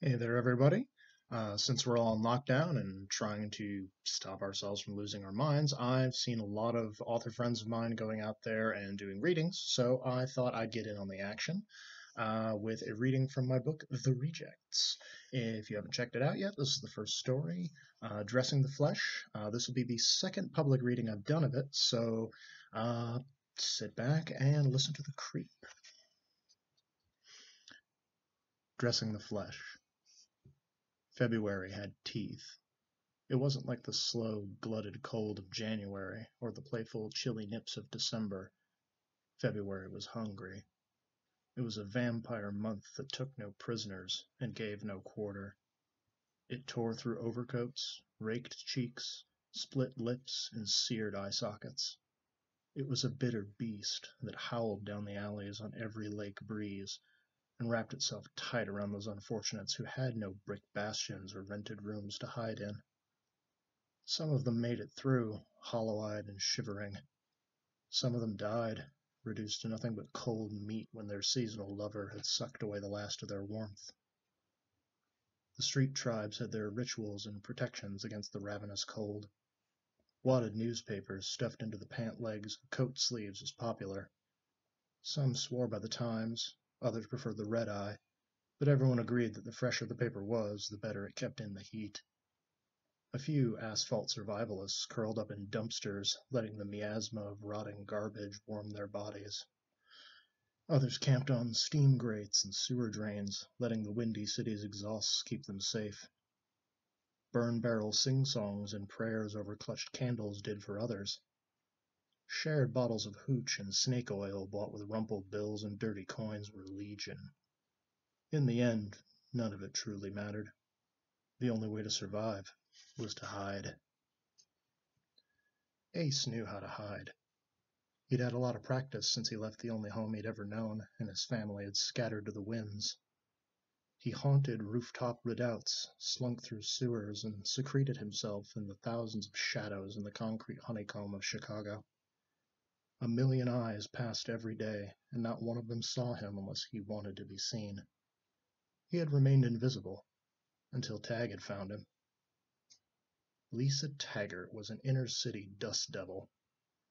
Hey there, everybody. Since we're all in lockdown and trying to stop ourselves from losing our minds, I've seen a lot of author friends of mine going out there and doing readings, so I thought I'd get in on the action with a reading from my book, The Rejects. If you haven't checked it out yet, this is the first story, Dressing the Flesh. This will be the second public reading I've done of it, so sit back and listen to the creep. Dressing the Flesh. February had teeth. It wasn't like the slow, glutted cold of January or the playful, chilly nips of December. February was hungry. It was a vampire month that took no prisoners and gave no quarter. It tore through overcoats, raked cheeks, split lips, and seared eye sockets. It was a bitter beast that howled down the alleys on every lake breeze and wrapped itself tight around those unfortunates who had no brick bastions or rented rooms to hide in. Some of them made it through, hollow-eyed and shivering. Some of them died, reduced to nothing but cold meat when their seasonal lover had sucked away the last of their warmth. The street tribes had their rituals and protections against the ravenous cold. Wadded newspapers stuffed into the pant legs of coat sleeves was popular. Some swore by the Times, others preferred the red eye, but everyone agreed that the fresher the paper was, the better it kept in the heat. A few asphalt survivalists curled up in dumpsters, letting the miasma of rotting garbage warm their bodies. Others camped on steam grates and sewer drains, letting the windy city's exhausts keep them safe. Burn-barrel sing-songs and prayers over clutched candles did for others. Shared bottles of hooch and snake oil bought with rumpled bills and dirty coins were legion. In the end, none of it truly mattered. The only way to survive was to hide. Ace knew how to hide. He'd had a lot of practice since he left the only home he'd ever known, and his family had scattered to the winds. He haunted rooftop redoubts, slunk through sewers, and secreted himself in the thousands of shadows in the concrete honeycomb of Chicago. A million eyes passed every day, and not one of them saw him unless he wanted to be seen. He had remained invisible, until Tag had found him. Lisa Taggart was an inner-city dust devil,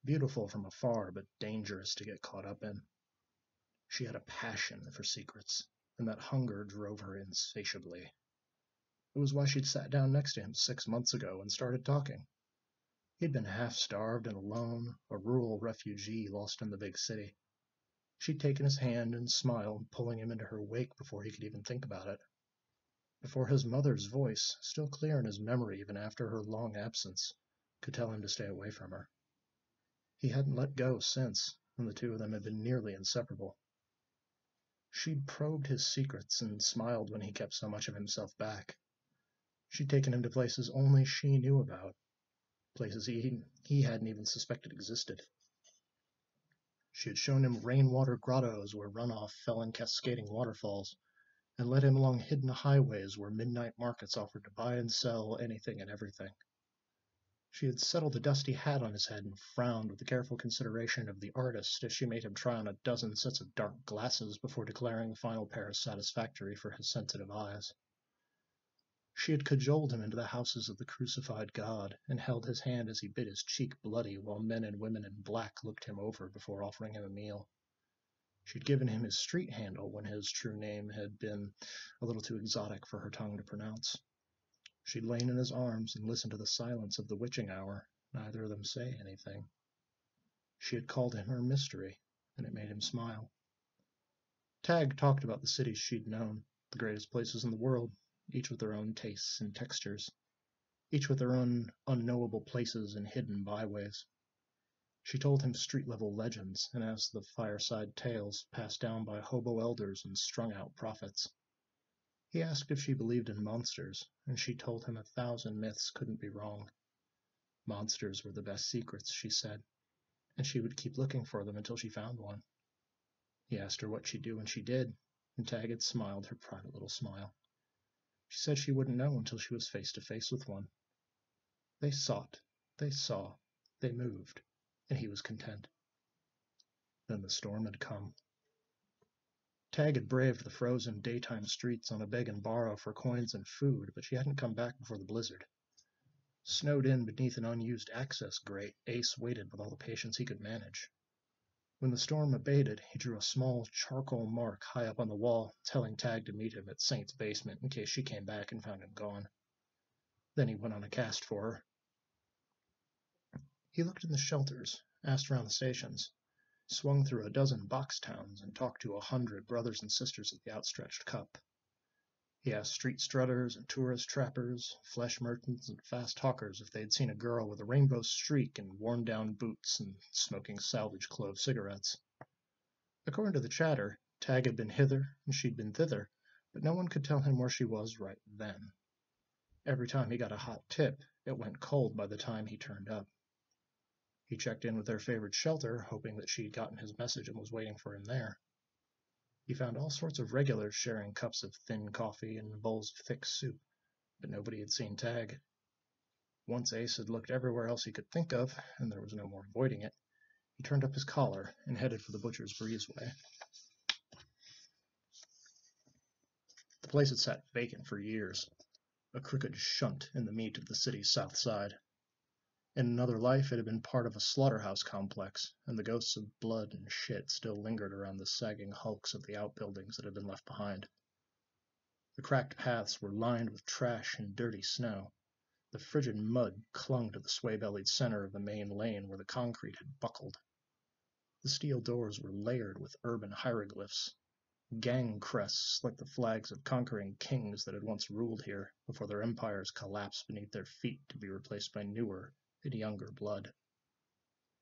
beautiful from afar but dangerous to get caught up in. She had a passion for secrets, and that hunger drove her insatiably. It was why she'd sat down next to him 6 months ago and started talking. He'd been half-starved and alone, a rural refugee lost in the big city. She'd taken his hand and smiled, pulling him into her wake before he could even think about it. Before his mother's voice, still clear in his memory even after her long absence, could tell him to stay away from her. He hadn't let go since, and the two of them had been nearly inseparable. She'd probed his secrets and smiled when he kept so much of himself back. She'd taken him to places only she knew about, places he hadn't even suspected existed. She had shown him rainwater grottos where runoff fell in cascading waterfalls, and led him along hidden highways where midnight markets offered to buy and sell anything and everything. She had settled a dusty hat on his head and frowned with the careful consideration of the artist as she made him try on a dozen sets of dark glasses before declaring the final pair as satisfactory for his sensitive eyes. She had cajoled him into the houses of the crucified God and held his hand as he bit his cheek bloody while men and women in black looked him over before offering him a meal. She'd given him his street handle when his true name had been a little too exotic for her tongue to pronounce. She'd lain in his arms and listened to the silence of the witching hour, neither of them say anything. She had called him her mystery, and it made him smile. Tag talked about the cities she'd known, the greatest places in the world, each with their own tastes and textures, each with their own unknowable places and hidden byways. She told him street-level legends and asked the fireside tales passed down by hobo elders and strung-out prophets. He asked if she believed in monsters, and she told him 1,000 myths couldn't be wrong. Monsters were the best secrets, she said, and she would keep looking for them until she found one. He asked her what she'd do when she did, and Tag had smiled her private little smile. She said she wouldn't know until she was face to face with one. They sought, they saw, they moved, and he was content. Then the storm had come. Tag had braved the frozen daytime streets on a beg and borrow for coins and food, but she hadn't come back before the blizzard. Snowed in beneath an unused access grate, Ace waited with all the patience he could manage. When the storm abated, he drew a small charcoal mark high up on the wall, telling Tag to meet him at Saint's basement in case she came back and found him gone. Then he went on a cast for her. He looked in the shelters, asked around the stations, swung through a dozen box towns, and talked to 100 brothers and sisters of the outstretched cup. He asked street strutters and tourist trappers, flesh merchants and fast hawkers if they'd seen a girl with a rainbow streak and worn-down boots and smoking salvage clove cigarettes. According to the chatter, Tag had been hither and she'd been thither, but no one could tell him where she was right then. Every time he got a hot tip, it went cold by the time he turned up. He checked in with their favorite shelter, hoping that she'd gotten his message and was waiting for him there. He found all sorts of regulars sharing cups of thin coffee and bowls of thick soup, but nobody had seen Tag. Once Ace had looked everywhere else he could think of, and there was no more avoiding it, he turned up his collar and headed for the butcher's breezeway. The place had sat vacant for years, a crooked shunt in the meat of the city's south side. In another life, it had been part of a slaughterhouse complex, and the ghosts of blood and shit still lingered around the sagging hulks of the outbuildings that had been left behind. The cracked paths were lined with trash and dirty snow. The frigid mud clung to the sway-bellied center of the main lane where the concrete had buckled. The steel doors were layered with urban hieroglyphs, gang crests like the flags of conquering kings that had once ruled here before their empires collapsed beneath their feet to be replaced by newer and younger blood.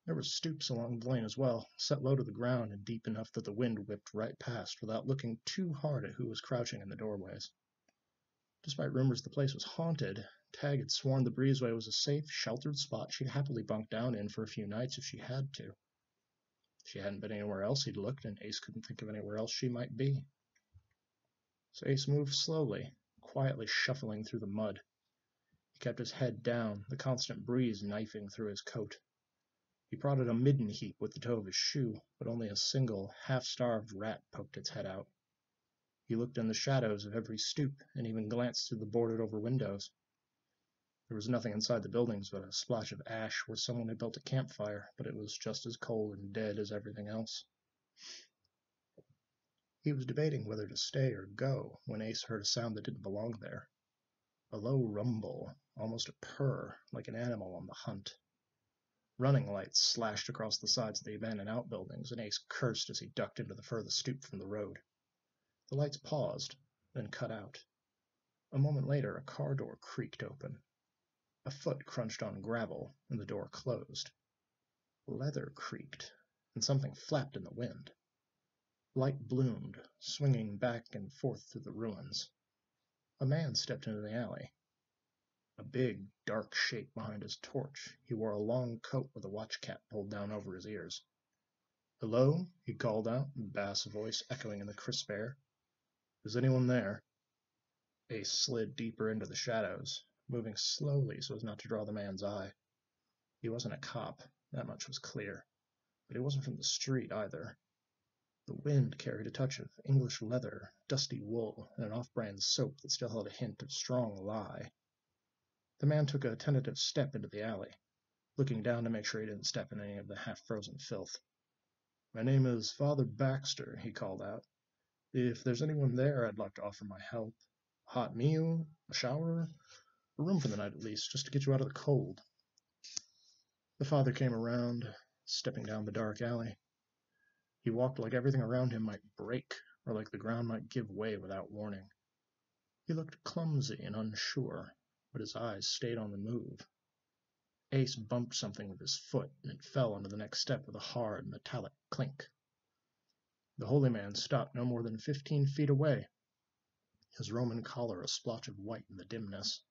There were stoops along the lane as well, set low to the ground and deep enough that the wind whipped right past without looking too hard at who was crouching in the doorways. Despite rumors the place was haunted, Tag had sworn the breezeway was a safe, sheltered spot she'd happily bunk down in for a few nights if she had to. She hadn't been anywhere else he'd looked, and Ace couldn't think of anywhere else she might be. So Ace moved slowly, quietly shuffling through the mud. He kept his head down, the constant breeze knifing through his coat. He prodded a midden heap with the toe of his shoe, but only a single, half-starved rat poked its head out. He looked in the shadows of every stoop, and even glanced through the boarded-over windows. There was nothing inside the buildings but a splash of ash where someone had built a campfire, but it was just as cold and dead as everything else. He was debating whether to stay or go when Ace heard a sound that didn't belong there. A low rumble, almost a purr, like an animal on the hunt. Running lights slashed across the sides of the abandoned outbuildings, and Ace cursed as he ducked into the furthest stoop from the road. The lights paused, then cut out. A moment later, a car door creaked open. A foot crunched on gravel, and the door closed. Leather creaked, and something flapped in the wind. Light bloomed, swinging back and forth through the ruins. A man stepped into the alley. A big, dark shape behind his torch, he wore a long coat with a watch cap pulled down over his ears. "Hello?" he called out, a bass voice echoing in the crisp air. "Is anyone there?" Ace slid deeper into the shadows, moving slowly so as not to draw the man's eye. He wasn't a cop, that much was clear, but he wasn't from the street either. The wind carried a touch of English leather, dusty wool, and an off-brand soap that still held a hint of strong lye. The man took a tentative step into the alley, looking down to make sure he didn't step in any of the half-frozen filth. "My name is Father Baxter," he called out. "If there's anyone there, I'd like to offer my help. A hot meal, a shower, a room for the night at least, just to get you out of the cold." The father came around, stepping down the dark alley. He walked like everything around him might break, or like the ground might give way without warning. He looked clumsy and unsure, but his eyes stayed on the move. Ace bumped something with his foot, and it fell onto the next step with a hard, metallic clink. The holy man stopped no more than 15 feet away, his Roman collar a splotch of white in the dimness.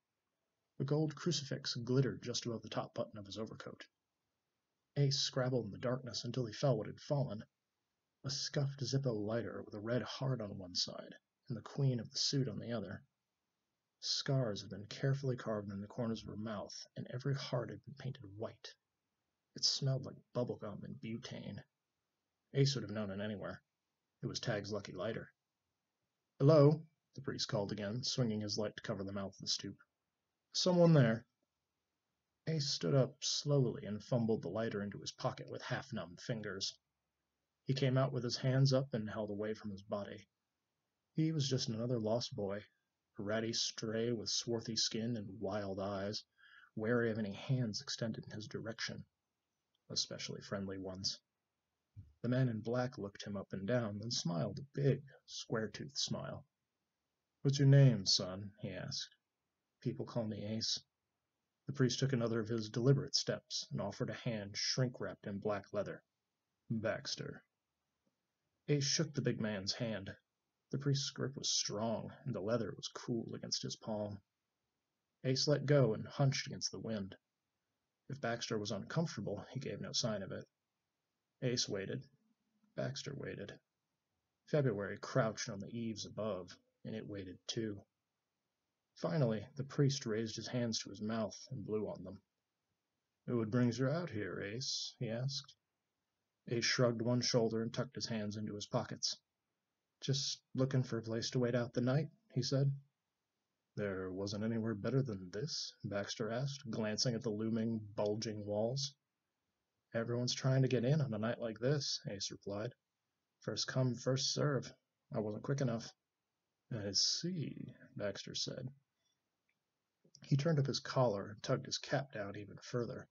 A gold crucifix glittered just above the top button of his overcoat. Ace scrabbled in the darkness until he fell what had fallen. A scuffed Zippo lighter with a red heart on one side, and the queen of the suit on the other. Scars had been carefully carved in the corners of her mouth, and every heart had been painted white. It smelled like bubblegum and butane. Ace would have known it anywhere. It was Tag's lucky lighter. Hello, the priest called again, swinging his light to cover the mouth of the stoop. Someone there? Ace stood up slowly and fumbled the lighter into his pocket with half-numbed fingers. He came out with his hands up and held away from his body. He was just another lost boy, a ratty stray with swarthy skin and wild eyes, wary of any hands extended in his direction, especially friendly ones. The man in black looked him up and down, then smiled a big, square-toothed smile. "What's your name, son?" he asked. "People call me Ace." The priest took another of his deliberate steps and offered a hand shrink-wrapped in black leather. "Baxter." Ace shook the big man's hand. The priest's grip was strong, and the leather was cool against his palm. Ace let go and hunched against the wind. If Baxter was uncomfortable, he gave no sign of it. Ace waited. Baxter waited. February crouched on the eaves above, and it waited too. Finally, the priest raised his hands to his mouth and blew on them. "What brings you out here, Ace?" he asked. Ace shrugged one shoulder and tucked his hands into his pockets. "Just looking for a place to wait out the night," he said. "There wasn't anywhere better than this?" Baxter asked, glancing at the looming, bulging walls. "Everyone's trying to get in on a night like this," Ace replied. "First come, first serve. I wasn't quick enough." "I see," Baxter said. He turned up his collar and tugged his cap down even further.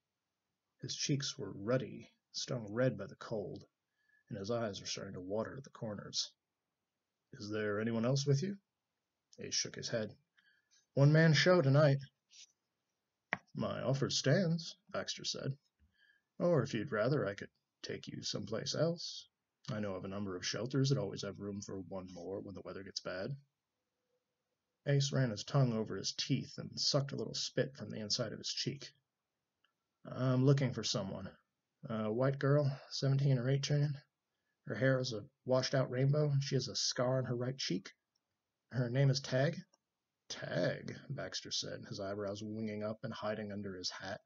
His cheeks were ruddy, stung red by the cold, and his eyes were starting to water at the corners. "Is there anyone else with you?" Ace shook his head. "One-man show tonight." "My offer stands," Baxter said. "Or if you'd rather, I could take you someplace else. I know of a number of shelters that always have room for one more when the weather gets bad." Ace ran his tongue over his teeth and sucked a little spit from the inside of his cheek. "I'm looking for someone. A white girl, 17 or 18. Her hair is a washed-out rainbow, and she has a scar on her right cheek. Her name is Tag." "Tag," Baxter said, his eyebrows winging up and hiding under his hat.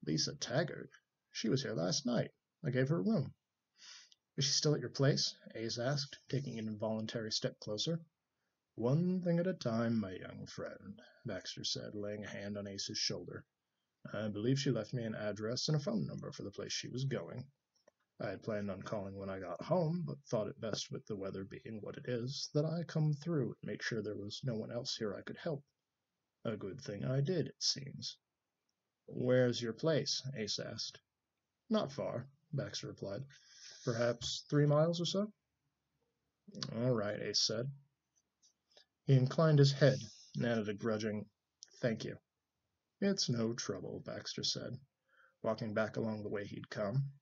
"Lisa Taggart. She was here last night. I gave her a room." "Is she still at your place?" Ace asked, taking an involuntary step closer. "One thing at a time, my young friend," Baxter said, laying a hand on Ace's shoulder. "I believe she left me an address and a phone number for the place she was going. I had planned on calling when I got home, but thought it best with the weather being what it is, that I come through and make sure there was no one else here I could help. A good thing I did, it seems." "Where's your place?" Ace asked. "Not far," Baxter replied. "Perhaps 3 miles or so." "All right," Ace said. He inclined his head and added a grudging, "Thank you." "It's no trouble," Baxter said, walking back along the way he'd come.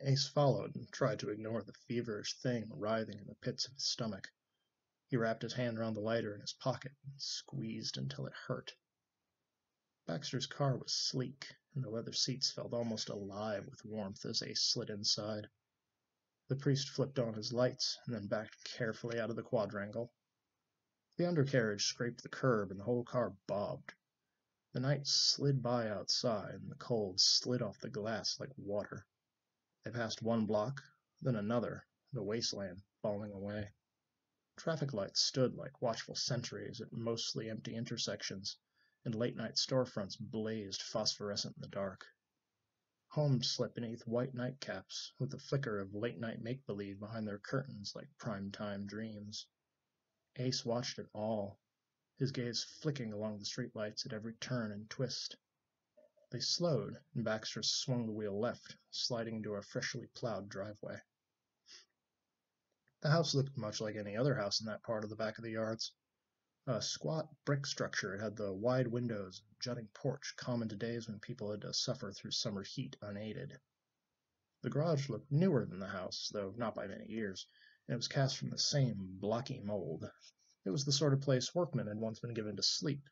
Ace followed and tried to ignore the feverish thing writhing in the pits of his stomach. He wrapped his hand around the lighter in his pocket and squeezed until it hurt. Baxter's car was sleek, and the leather seats felt almost alive with warmth as Ace slid inside. The priest flipped on his lights and then backed carefully out of the quadrangle. The undercarriage scraped the curb and the whole car bobbed. The night slid by outside, and the cold slid off the glass like water. They passed one block, then another, the wasteland falling away. Traffic lights stood like watchful sentries at mostly empty intersections, and late-night storefronts blazed phosphorescent in the dark. Homes slept beneath white nightcaps, with the flicker of late-night make-believe behind their curtains like prime-time dreams. Ace watched it all, his gaze flicking along the streetlights at every turn and twist. They slowed, and Baxter swung the wheel left, sliding into a freshly plowed driveway. The house looked much like any other house in that part of the back of the yards. A squat brick structure, it had the wide windows and jutting porch common to days when people had to suffer through summer heat unaided. The garage looked newer than the house, though not by many years, and it was cast from the same blocky mold. It was the sort of place workmen had once been given to sleep,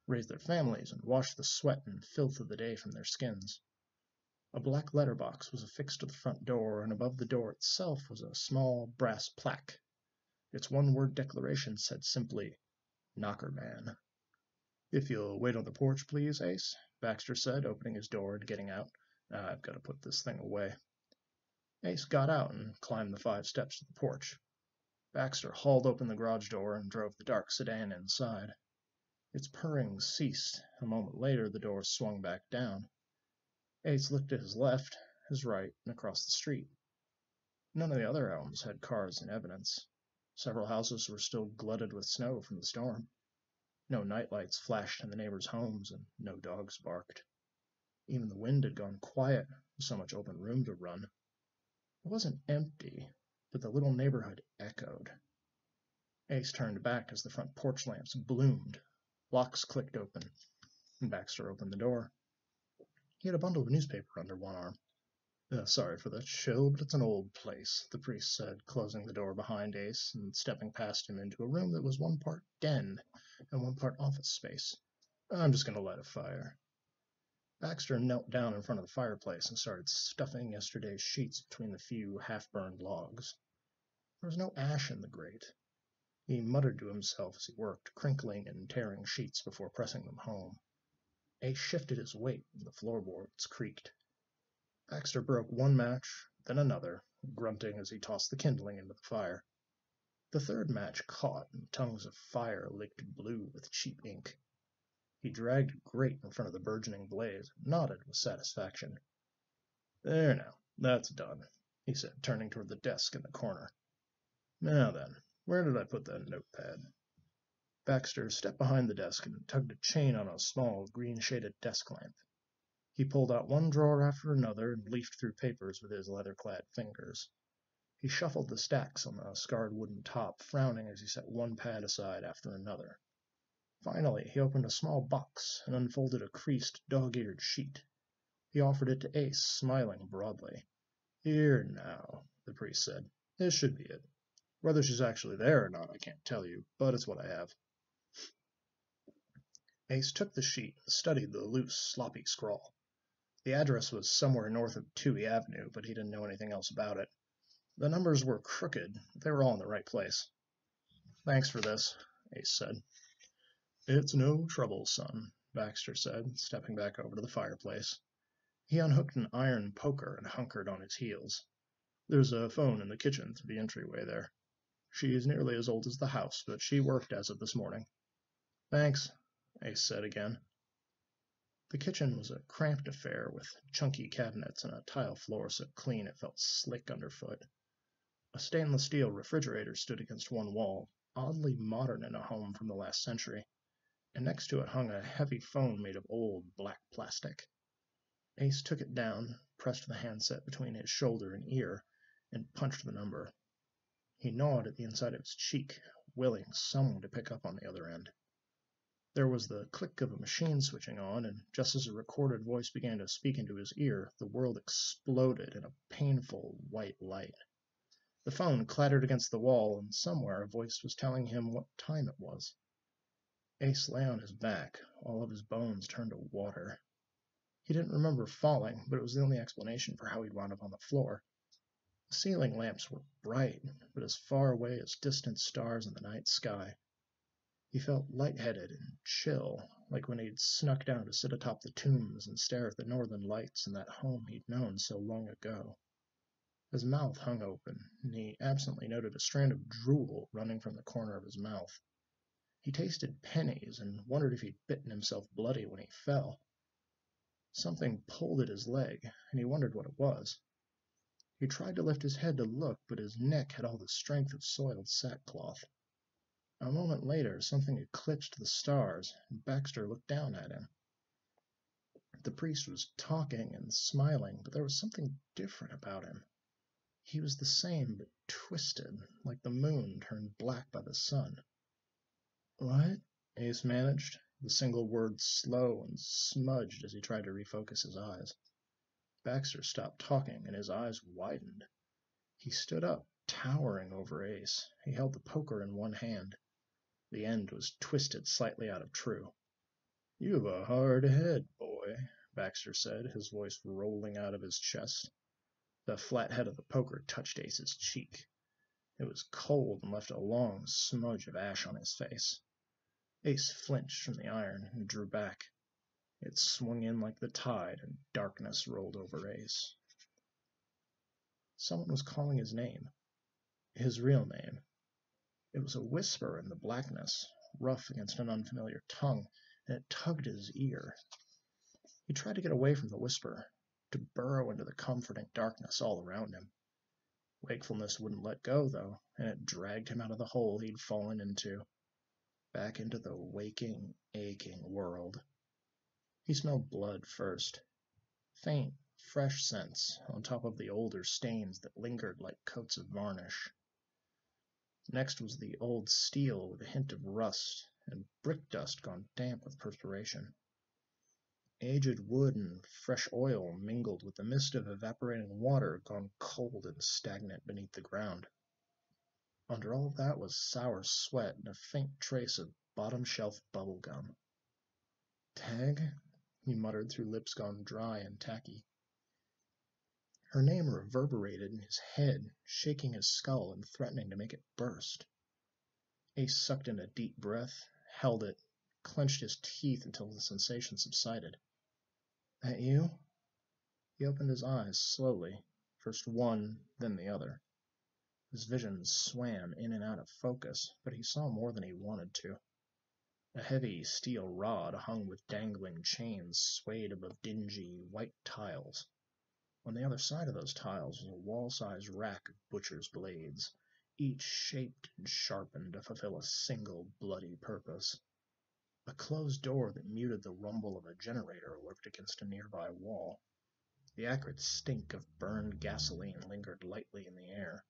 raise their families, and wash the sweat and filth of the day from their skins. A black letterbox was affixed to the front door, and above the door itself was a small brass plaque. Its one-word declaration said simply, "Knocker Man." "If you'll wait on the porch, please, Ace," Baxter said, opening his door and getting out. "I've got to put this thing away." Ace got out and climbed the 5 steps to the porch. Baxter hauled open the garage door and drove the dark sedan inside. Its purring ceased. A moment later, the door swung back down. Ace looked at his left, his right, and across the street. None of the other homes had cars in evidence. Several houses were still glutted with snow from the storm. No nightlights flashed in the neighbors' homes, and no dogs barked. Even the wind had gone quiet, with so much open room to run. It wasn't empty, but the little neighborhood echoed. Ace turned back as the front porch lamps bloomed. Locks clicked open, and Baxter opened the door. He had a bundle of newspaper under one arm. Sorry for the chill, but it's an old place, the priest said, closing the door behind Ace and stepping past him into a room that was one part den and one part office space. I'm just going to light a fire. Baxter knelt down in front of the fireplace and started stuffing yesterday's sheets between the few half-burned logs. There was no ash in the grate. He muttered to himself as he worked, crinkling and tearing sheets before pressing them home. Ace shifted his weight, and the floorboards creaked. Baxter broke one match, then another, grunting as he tossed the kindling into the fire. The third match caught, and tongues of fire licked blue with cheap ink. He dragged a grate in front of the burgeoning blaze and nodded with satisfaction. There now, that's done, he said, turning toward the desk in the corner. Now then, where did I put that notepad? Baxter stepped behind the desk and tugged a chain on a small, green-shaded desk lamp. He pulled out one drawer after another and leafed through papers with his leather-clad fingers. He shuffled the stacks on the scarred wooden top, frowning as he set one pad aside after another. Finally, he opened a small box and unfolded a creased, dog-eared sheet. He offered it to Ace, smiling broadly. Here now, the priest said. This should be it. Whether she's actually there or not, I can't tell you, but it's what I have. Ace took the sheet and studied the loose, sloppy scrawl. The address was somewhere north of Toohey Avenue, but he didn't know anything else about it. The numbers were crooked, but they were all in the right place. Thanks for this, Ace said. It's no trouble, son, Baxter said, stepping back over to the fireplace. He unhooked an iron poker and hunkered on his heels. There's a phone in the kitchen through the entryway there. She's nearly as old as the house, but she worked as of this morning. Thanks, Ace said again. The kitchen was a cramped affair with chunky cabinets and a tile floor so clean it felt slick underfoot. A stainless steel refrigerator stood against one wall, oddly modern in a home from the last century, and next to it hung a heavy phone made of old black plastic. Ace took it down, pressed the handset between his shoulder and ear, and punched the number. He gnawed at the inside of his cheek, willing someone to pick up on the other end. There was the click of a machine switching on, and just as a recorded voice began to speak into his ear, the world exploded in a painful white light. The phone clattered against the wall, and somewhere a voice was telling him what time it was. Ace lay on his back, all of his bones turned to water. He didn't remember falling, but it was the only explanation for how he'd wound up on the floor. The ceiling lamps were bright, but as far away as distant stars in the night sky. He felt lightheaded and chill, like when he'd snuck down to sit atop the tombs and stare at the northern lights in that home he'd known so long ago. His mouth hung open, and he absently noted a strand of drool running from the corner of his mouth. He tasted pennies and wondered if he'd bitten himself bloody when he fell. Something pulled at his leg, and he wondered what it was. He tried to lift his head to look, but his neck had all the strength of soiled sackcloth. A moment later, something eclipsed the stars, and Baxter looked down at him. The priest was talking and smiling, but there was something different about him. He was the same, but twisted, like the moon turned black by the sun. What? Ace managed, the single word slow and smudged as he tried to refocus his eyes. Baxter stopped talking, and his eyes widened. He stood up, towering over Ace. He held the poker in one hand. The end was twisted slightly out of true. "You've a hard head, boy," Baxter said, his voice rolling out of his chest. The flat head of the poker touched Ace's cheek. It was cold and left a long smudge of ash on his face. Ace flinched from the iron and drew back. It swung in like the tide, and darkness rolled over Ace. Someone was calling his name. His real name. It was a whisper in the blackness, rough against an unfamiliar tongue, and it tugged at his ear. He tried to get away from the whisper, to burrow into the comforting darkness all around him. Wakefulness wouldn't let go, though, and it dragged him out of the hole he'd fallen into, back into the waking, aching world. He smelled blood first. Faint, fresh scents on top of the older stains that lingered like coats of varnish. Next was the old steel with a hint of rust and brick dust gone damp with perspiration. Aged wood and fresh oil mingled with the mist of evaporating water gone cold and stagnant beneath the ground. Under all that was sour sweat and a faint trace of bottom-shelf bubble gum. "Tag?" he muttered through lips gone dry and tacky. Her name reverberated in his head, shaking his skull and threatening to make it burst. Ace sucked in a deep breath, held it, clenched his teeth until the sensation subsided. "That you?" He opened his eyes slowly, first one, then the other. His vision swam in and out of focus, but he saw more than he wanted to. A heavy steel rod hung with dangling chains swayed above dingy, white tiles. On the other side of those tiles was a wall-sized rack of butcher's blades, each shaped and sharpened to fulfill a single bloody purpose. A closed door that muted the rumble of a generator lurked against a nearby wall. The acrid stink of burned gasoline lingered lightly in the air.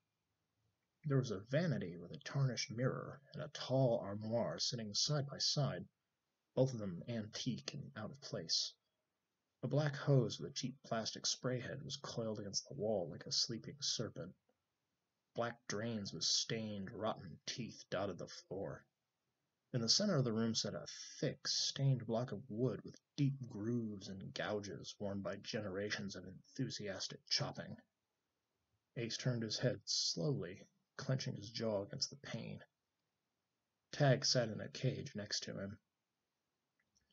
There was a vanity with a tarnished mirror and a tall armoire sitting side by side, both of them antique and out of place. A black hose with a cheap plastic spray head was coiled against the wall like a sleeping serpent. Black drains with stained, rotten teeth dotted the floor. In the center of the room sat a thick, stained block of wood with deep grooves and gouges worn by generations of enthusiastic chopping. Ace turned his head slowly, clenching his jaw against the pane. Tag sat in a cage next to him.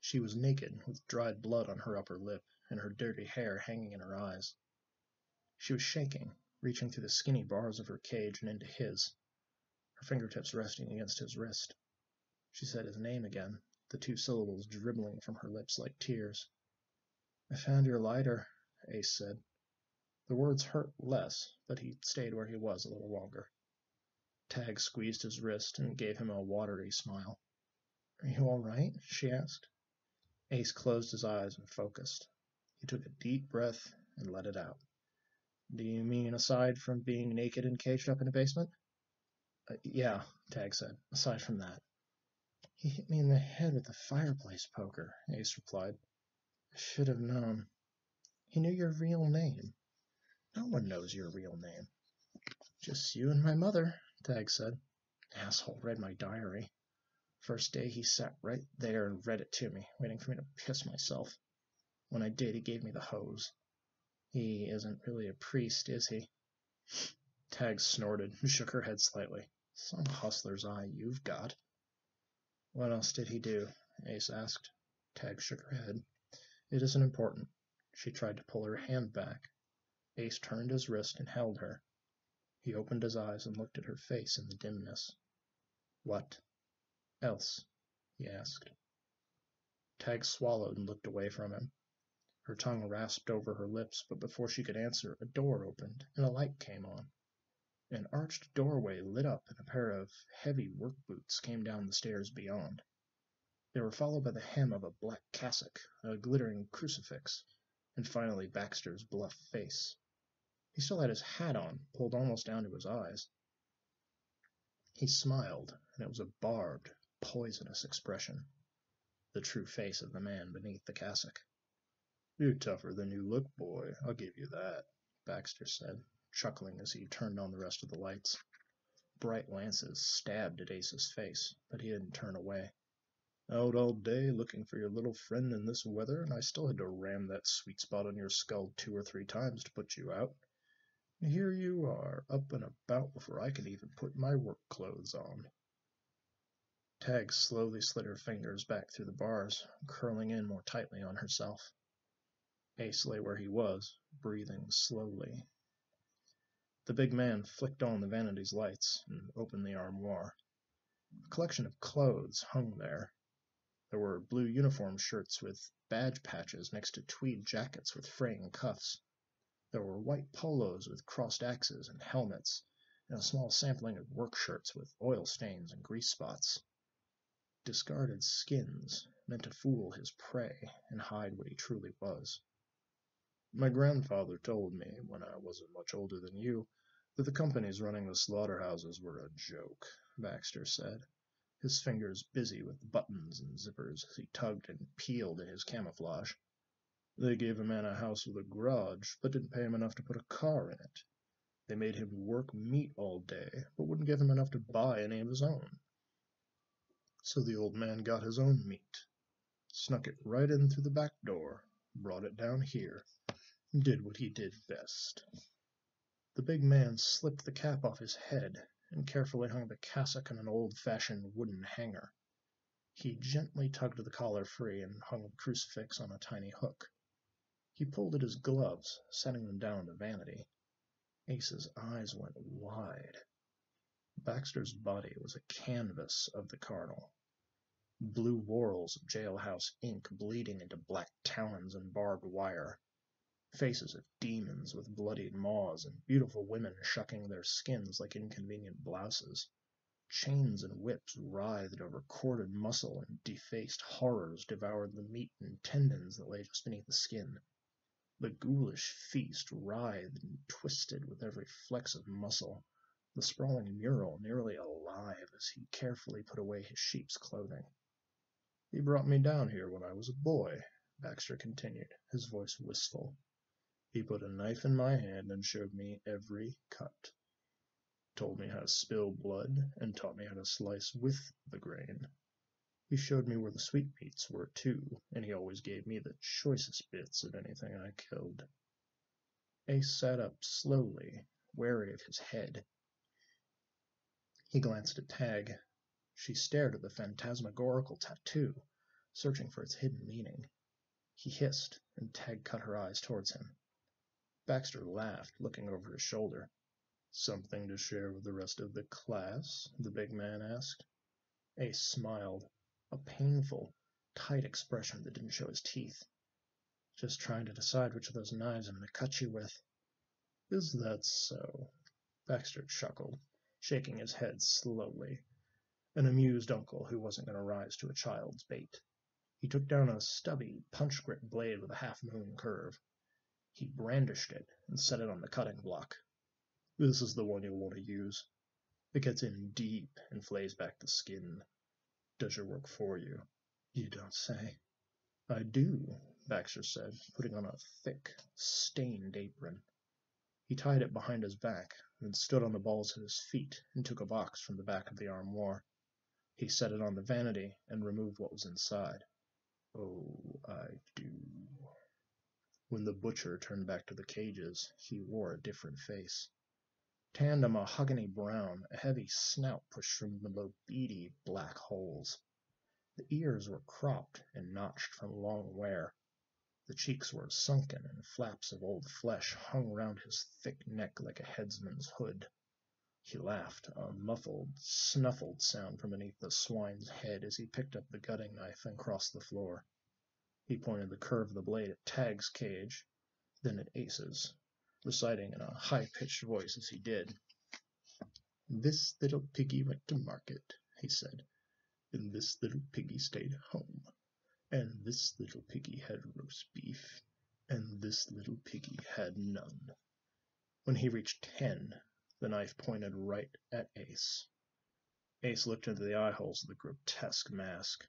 She was naked, with dried blood on her upper lip, and her dirty hair hanging in her eyes. She was shaking, reaching through the skinny bars of her cage and into his, her fingertips resting against his wrist. She said his name again, the two syllables dribbling from her lips like tears. "I found your lighter," Ace said. The words hurt less, but he stayed where he was a little longer. Tag squeezed his wrist and gave him a watery smile. "Are you all right?" she asked. Ace closed his eyes and focused. He took a deep breath and let it out. "Do you mean aside from being naked and caged up in a basement?" Yeah, Tag said, "aside from that." "He hit me in the head with the fireplace poker," Ace replied. "I should have known. He knew your real name." "No one knows your real name." "Just you and my mother," Tag said. "Asshole read my diary. First day he sat right there and read it to me, waiting for me to piss myself. When I did, he gave me the hose. He isn't really a priest, is he?" Tag snorted and shook her head slightly. "Some hustler's eye you've got." "What else did he do?" Ace asked. Tag shook her head. "It isn't important." She tried to pull her hand back. Ace turned his wrist and held her. He opened his eyes and looked at her face in the dimness. "What else?" he asked. Tag swallowed and looked away from him. Her tongue rasped over her lips, but before she could answer, a door opened and a light came on. An arched doorway lit up and a pair of heavy work boots came down the stairs beyond. They were followed by the hem of a black cassock, a glittering crucifix, and finally Baxter's bluff face. He still had his hat on, pulled almost down to his eyes. He smiled, and it was a barbed, poisonous expression, the true face of the man beneath the cassock. "You're tougher than you look, boy, I'll give you that," Baxter said, chuckling as he turned on the rest of the lights. Bright lances stabbed at Ace's face, but he didn't turn away. "Out all day looking for your little friend in this weather, and I still had to ram that sweet spot on your skull 2 or 3 times to put you out. And here you are, up and about before I can even put my work clothes on." Tag slowly slid her fingers back through the bars, curling in more tightly on herself. Ace lay where he was, breathing slowly. The big man flicked on the vanity's lights and opened the armoire. A collection of clothes hung there. There were blue uniform shirts with badge patches next to tweed jackets with fraying cuffs. There were white polos with crossed axes and helmets, and a small sampling of work shirts with oil stains and grease spots. Discarded skins, meant to fool his prey and hide what he truly was. My grandfather told me, when I wasn't much older than you, that the companies running the slaughterhouses were a joke, Baxter said, his fingers busy with buttons and zippers as he tugged and peeled at his camouflage. They gave a man a house with a garage, but didn't pay him enough to put a car in it. They made him work meat all day, but wouldn't give him enough to buy any of his own. So the old man got his own meat, snuck it right in through the back door, brought it down here, and did what he did best. The big man slipped the cap off his head and carefully hung the cassock on an old-fashioned wooden hanger. He gently tugged the collar free and hung the crucifix on a tiny hook. He pulled at his gloves, setting them down to vanity. Ace's eyes went wide. Baxter's body was a canvas of the carnal. Blue whorls of jailhouse ink bleeding into black talons and barbed wire. Faces of demons with bloodied maws and beautiful women shucking their skins like inconvenient blouses. Chains and whips writhed over corded muscle, and defaced horrors devoured the meat and tendons that lay just beneath the skin. The ghoulish feast writhed and twisted with every flex of muscle, the sprawling mural nearly alive as he carefully put away his sheep's clothing. He brought me down here when I was a boy, Baxter continued, his voice wistful. He put a knife in my hand and showed me every cut. Told me how to spill blood and taught me how to slice with the grain. He showed me where the sweetmeats were, too, and he always gave me the choicest bits of anything I killed. Ace sat up slowly, wary of his head. He glanced at Tag. She stared at the phantasmagorical tattoo, searching for its hidden meaning. He hissed, and Tag cut her eyes towards him. Baxter laughed, looking over his shoulder. Something to share with the rest of the class? The big man asked. Ace smiled, a painful, tight expression that didn't show his teeth. Just trying to decide which of those knives I'm going to cut you with. Is that so? Baxter chuckled, shaking his head slowly. An amused uncle who wasn't going to rise to a child's bait. He took down a stubby, punch-grip blade with a half-moon curve. He brandished it and set it on the cutting block. This is the one you'll want to use. It gets in deep and flays back the skin. Does your work for you. You don't say. I do, Baxter said, putting on a thick, stained apron. He tied it behind his back, then stood on the balls of his feet and took a box from the back of the armoire. He set it on the vanity and removed what was inside. Oh, I do. When the butcher turned back to the cages, he wore a different face. Tanned a mahogany brown, a heavy snout pushed from below beady black holes. The ears were cropped and notched from long wear. The cheeks were sunken, and flaps of old flesh hung round his thick neck like a headsman's hood. He laughed, a muffled, snuffled sound from beneath the swine's head as he picked up the gutting knife and crossed the floor. He pointed the curve of the blade at Tag's cage, then at Ace's, reciting in a high-pitched voice as he did. This little piggy went to market, he said, and this little piggy stayed home, and this little piggy had roast beef, and this little piggy had none. When he reached 10, the knife pointed right at Ace. Ace looked into the eye-holes of the grotesque mask.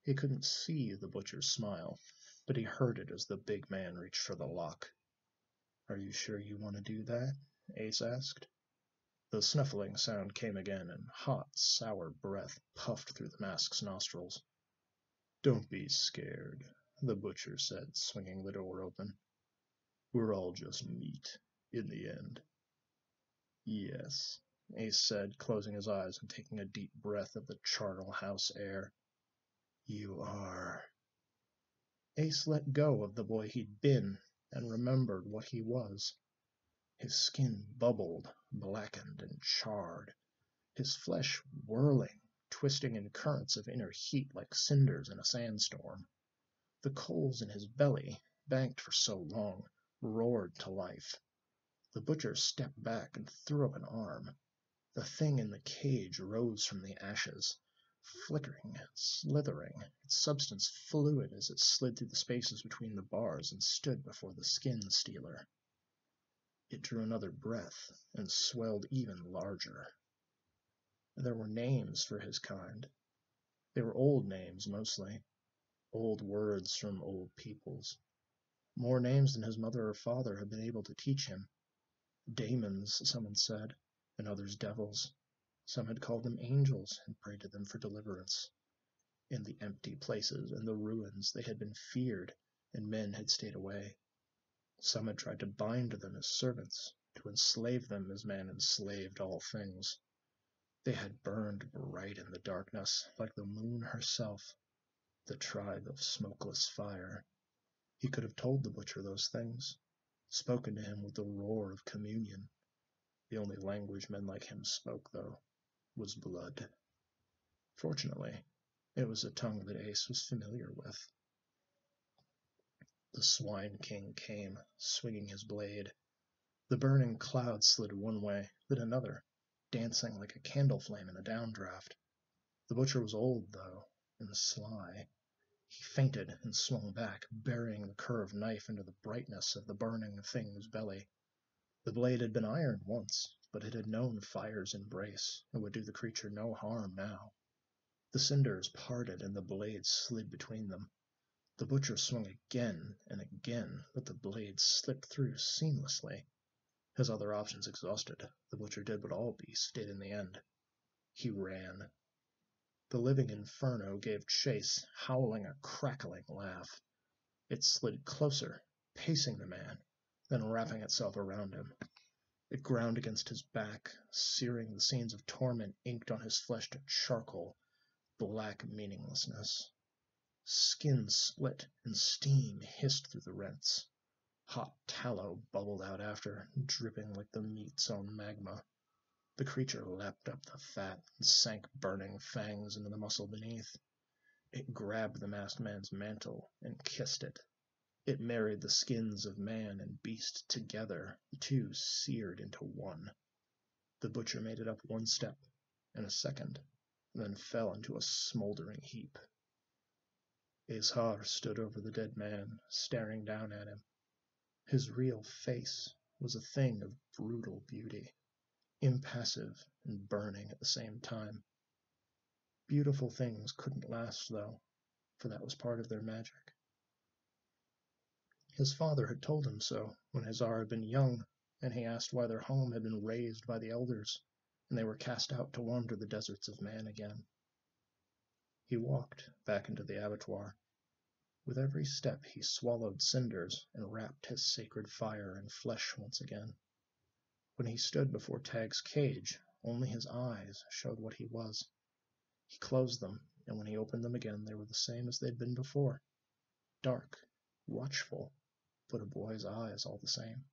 He couldn't see the butcher's smile, but he heard it as the big man reached for the lock. Are you sure you want to do that? Ace asked. The snuffling sound came again, and hot, sour breath puffed through the mask's nostrils. Don't be scared, the butcher said, swinging the door open. We're all just meat, in the end. Yes, Ace said, closing his eyes and taking a deep breath of the charnel house air. You are. Ace let go of the boy he'd been and remembered what he was. His skin bubbled, blackened and charred, his flesh whirling, twisting in currents of inner heat like cinders in a sandstorm. The coals in his belly, banked for so long, roared to life. The butcher stepped back and threw up an arm. The thing in the cage rose from the ashes, flickering, slithering, its substance fluid as it slid through the spaces between the bars and stood before the skin stealer. It drew another breath and swelled even larger. There were names for his kind. They were old names, mostly. Old words from old peoples. More names than his mother or father had been able to teach him. Daemons, some had said, and others devils. Some had called them angels and prayed to them for deliverance. In the empty places and the ruins they had been feared, and men had stayed away. Some had tried to bind them as servants, to enslave them as man enslaved all things. They had burned bright in the darkness, like the moon herself, the tribe of smokeless fire. He could have told the butcher those things, spoken to him with the roar of communion. The only language men like him spoke, though, was blood. Fortunately, it was a tongue that Ace was familiar with. The Swine King came, swinging his blade. The burning cloud slid one way, then another, dancing like a candle flame in a downdraft. The butcher was old, though, and sly. He feinted and swung back, burying the curved knife into the brightness of the burning thing's belly. The blade had been iron once, but it had known fire's embrace, and would do the creature no harm now. The cinders parted, and the blade slid between them. The butcher swung again and again, but the blade slipped through seamlessly. His other options exhausted, the butcher did what all beasts did in the end. He ran. The living inferno gave chase, howling a crackling laugh. It slid closer, pacing the man, then wrapping itself around him. It ground against his back, searing the scenes of torment inked on his flesh to charcoal, black meaninglessness. Skin split, and steam hissed through the rents. Hot tallow bubbled out after, dripping like the meats on magma. The creature lapped up the fat and sank burning fangs into the muscle beneath. It grabbed the masked man's mantle and kissed it. It married the skins of man and beast together, the two seared into one. The butcher made it up one step, and a second, and then fell into a smoldering heap. Azhar stood over the dead man, staring down at him. His real face was a thing of brutal beauty, impassive and burning at the same time. Beautiful things couldn't last, though, for that was part of their magic. His father had told him so when Azhar had been young, and he asked why their home had been razed by the elders, and they were cast out to wander the deserts of man again. He walked back into the abattoir. With every step he swallowed cinders and wrapped his sacred fire in flesh once again. When he stood before Tag's cage, only his eyes showed what he was. He closed them, and when he opened them again they were the same as they'd been before. Dark, watchful, but a boy's eyes all the same.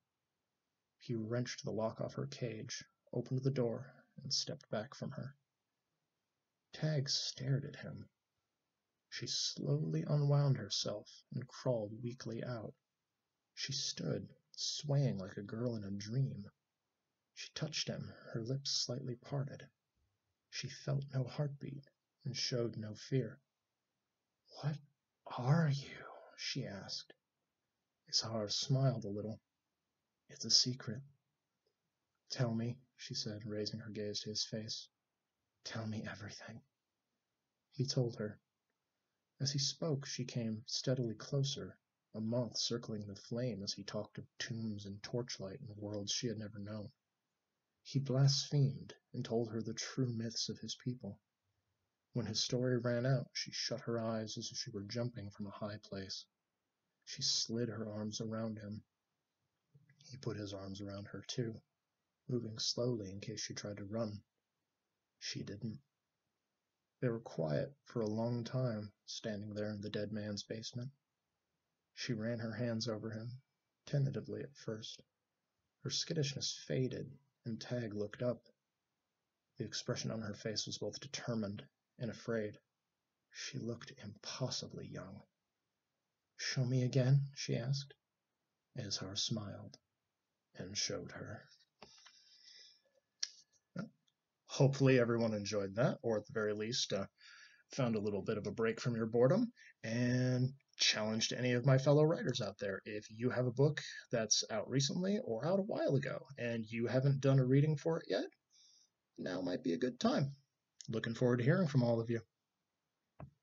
He wrenched the lock off her cage, opened the door, and stepped back from her. Tag stared at him. She slowly unwound herself and crawled weakly out. She stood, swaying like a girl in a dream. She touched him, her lips slightly parted. She felt no heartbeat and showed no fear. "What are you?" she asked. Azhar smiled a little. "It's a secret." "Tell me," she said, raising her gaze to his face. "Tell me everything." He told her. As he spoke, she came steadily closer, a moth circling the flame as he talked of tombs and torchlight and worlds she had never known. He blasphemed and told her the true myths of his people. When his story ran out, she shut her eyes as if she were jumping from a high place. She slid her arms around him. He put his arms around her too, moving slowly in case she tried to run. She didn't. They were quiet for a long time, standing there in the dead man's basement. She ran her hands over him, tentatively at first. Her skittishness faded, and Tag looked up. The expression on her face was both determined and afraid. She looked impossibly young. "Show me again?" she asked. Azhar smiled and showed her. Hopefully everyone enjoyed that, or at the very least found a little bit of a break from your boredom, and challenged any of my fellow writers out there. If you have a book that's out recently or out a while ago and you haven't done a reading for it yet, now might be a good time. Looking forward to hearing from all of you.